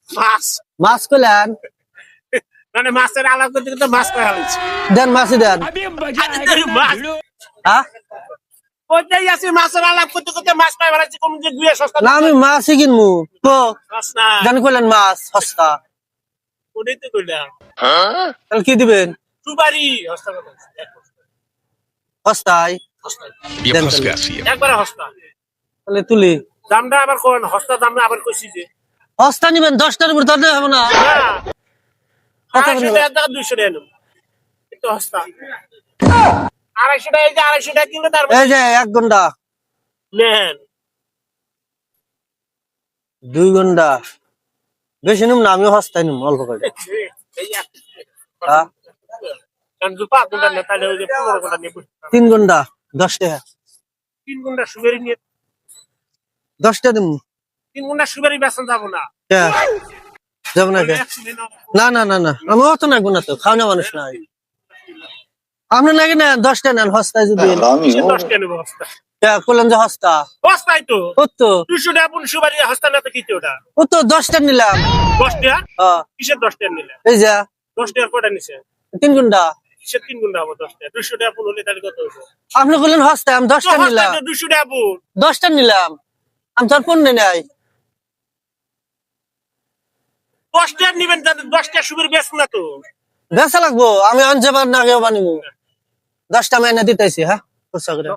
মাছ মাছ কইলেন মানে মাছের আলাপ করতে করতে মাছ পাওয়া গেছে দেন মাছই দেন মাছ হ্যাঁ কোথায় আছে মাছের আলাপ করতে করতে মাছ পাই বেড়াচ্ছি কোন যে গুয়ে সস্তা না আমি মাছই কিনবো তো মাছ না জান কইলেন মাছ সস্তা ওটাই তো কইলাম তাহলে কি দিবেন সুপারি হস্তা কথা সস্তায় Я দেন просто তাহলে। красив. একবারে হস্তা তাহলে তুলি দামটা আবার কোন হস্তা দামটা আবার কইছি যে সস্তা নিবেন 10টার উপর তাহলে হবে না কত করে 250 নিবেন? টাকা 200 টাকা নেব কিন্তু হস্তা 250 টাকা এই যে 250 টাকা কিনলে তার এই যে 1 ঘন্টা নেন 2 ঘন্টা বেশি নিম না আমি সস্তায় নিম অল্প করে হ্যাঁ কারণ দুপা ঘন্টা না তাহলে ওই যে 15 ঘন্টা নেব 3 ঘন্টা 10 টাকা 3 ঘন্টা সুপারি নিয়ে 10 টাকা দিম 3 ঘন্টা সুপারি বেচন যাব না কে যাব না কে না না না না আমি অত না গুনা তো খাওয়া মানুষ নাই আপনি নাকি না 10 টাকা নেন সস্তায় যদি 10 টাকা নেব হস্তা কে কইলেন যে সস্তা হস্তাই তো কত 200 টাকা পুন সুপারি হস্তা না তো কিতে ওটা ও তো 10 টাকা নিলাম 10 টাকা হ্যাঁ কিসের 10 টাকা নিলে এই যে 10 টাকা কয়টা নিছে 3 ঘন্টা কিসের 3 ঘন্টা হবো 10 টাকা 200 টাকা পুন হলে তাহলে কত হবে আপনি বললেন সস্তা আমি 10 টাকা নিলাম 200 টাকা পুন 10 টাকা নিলাম আমি তোর পণ্য নাই 10 টাকা নিবেন 10 টাকা সুপারি বেচ না তো বেচা লাগবো আমি অঞ্চবার না কেউ বানিবো 10টা মাইনে দিতেছি হ্যাঁ খরচা করে